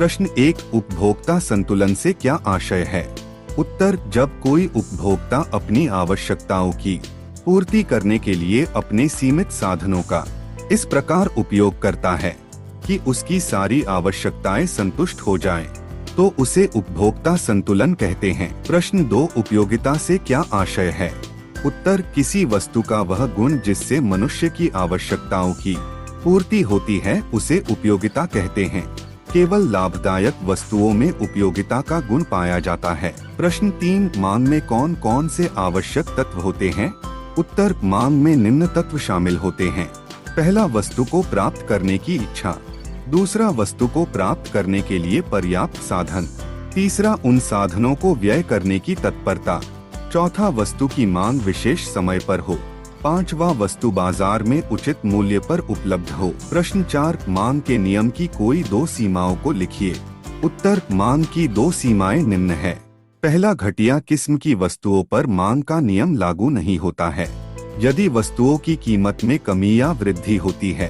प्रश्न 1, उपभोक्ता संतुलन से क्या आशय है? उत्तर, जब कोई उपभोक्ता अपनी आवश्यकताओं की पूर्ति करने के लिए अपने सीमित साधनों का इस प्रकार उपयोग करता है कि उसकी सारी आवश्यकताएं संतुष्ट हो जाएं, तो उसे उपभोक्ता संतुलन कहते हैं। प्रश्न 2, उपयोगिता से क्या आशय है? उत्तर, किसी वस्तु का वह गुण जिससे मनुष्य की आवश्यकताओं की पूर्ति होती है उसे उपयोगिता कहते हैं। केवल लाभदायक वस्तुओं में उपयोगिता का गुण पाया जाता है। प्रश्न 3, मांग में कौन कौन से आवश्यक तत्व होते हैं? उत्तर, मांग में निम्न तत्व शामिल होते हैं। पहला, वस्तु को प्राप्त करने की इच्छा। दूसरा, वस्तु को प्राप्त करने के लिए पर्याप्त साधन। तीसरा, उन साधनों को व्यय करने की तत्परता। चौथा, वस्तु की मांग विशेष समय पर हो। पांचवा, वस्तु बाजार में उचित मूल्य पर उपलब्ध हो। प्रश्न 4, मांग के नियम की कोई 2 सीमाओं को लिखिए। उत्तर, मांग की 2 सीमाएं निम्न है। पहला, घटिया किस्म की वस्तुओं पर मांग का नियम लागू नहीं होता है। यदि वस्तुओं की कीमत में कमी या वृद्धि होती है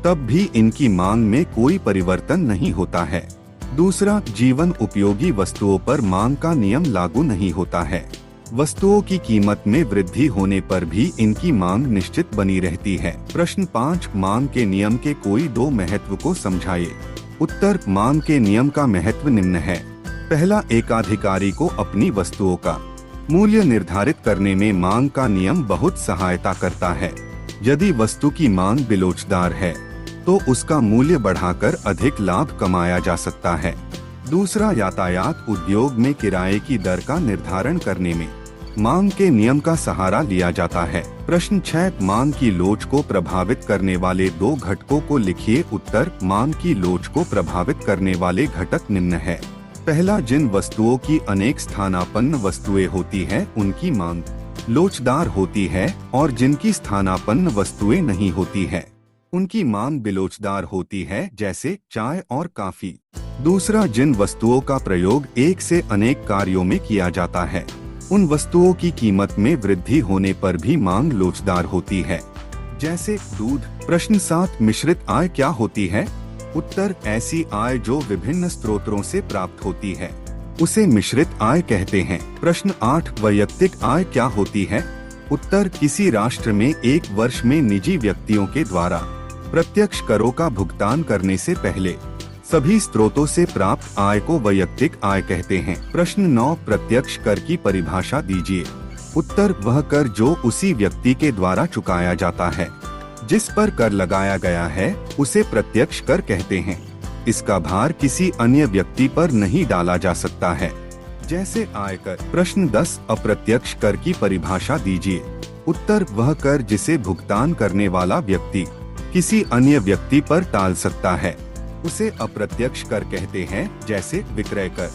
तब भी इनकी मांग में कोई परिवर्तन नहीं होता है। दूसरा, जीवन उपयोगी वस्तुओं पर मांग का नियम लागू नहीं होता है। वस्तुओं की कीमत में वृद्धि होने पर भी इनकी मांग निश्चित बनी रहती है। प्रश्न 5, मांग के नियम के कोई 2 महत्व को समझाइए। उत्तर, मांग के नियम का महत्व निम्न है। पहला, एकाधिकारी को अपनी वस्तुओं का मूल्य निर्धारित करने में मांग का नियम बहुत सहायता करता है। यदि वस्तु की मांग बिलोचदार है तो उसका मूल्य बढ़ाकर अधिक लाभ कमाया जा सकता है। दूसरा, यातायात उद्योग में किराए की दर का निर्धारण करने में मांग के नियम का सहारा लिया जाता है। प्रश्न 6, मांग की लोच को प्रभावित करने वाले 2 घटकों को लिखिए। उत्तर, मांग की लोच को प्रभावित करने वाले घटक निम्न है। पहला, जिन वस्तुओं की अनेक स्थानापन्न वस्तुएं होती है उनकी मांग लोचदार होती है और जिनकी स्थानापन्न वस्तुएं नहीं होती है उनकी मांग बिलोचदार होती है, जैसे चाय और कॉफी। दूसरा, जिन वस्तुओं का प्रयोग एक से अनेक कार्यों में किया जाता है उन वस्तुओं की कीमत में वृद्धि होने पर भी मांग लोचदार होती है, जैसे दूध। प्रश्न 7, मिश्रित आय क्या होती है? उत्तर, ऐसी आय जो विभिन्न स्रोतों से प्राप्त होती है उसे मिश्रित आय कहते हैं। प्रश्न 8, वैयक्तिक आय क्या होती है? उत्तर, किसी राष्ट्र में एक वर्ष में निजी व्यक्तियों के द्वारा प्रत्यक्ष करों का भुगतान करने से पहले सभी स्रोतों से प्राप्त आय को वैयक्तिक आय कहते हैं। प्रश्न 9, प्रत्यक्ष कर की परिभाषा दीजिए। उत्तर, वह कर जो उसी व्यक्ति के द्वारा चुकाया जाता है जिस पर कर लगाया गया है उसे प्रत्यक्ष कर कहते हैं। इसका भार किसी अन्य व्यक्ति पर नहीं डाला जा सकता है, जैसे आयकर। प्रश्न 10, अप्रत्यक्ष कर की परिभाषा दीजिए। उत्तर, वह कर जिसे भुगतान करने वाला व्यक्ति किसी अन्य व्यक्ति पर टाल सकता है उसे अप्रत्यक्ष कर कहते हैं, जैसे विक्रय कर।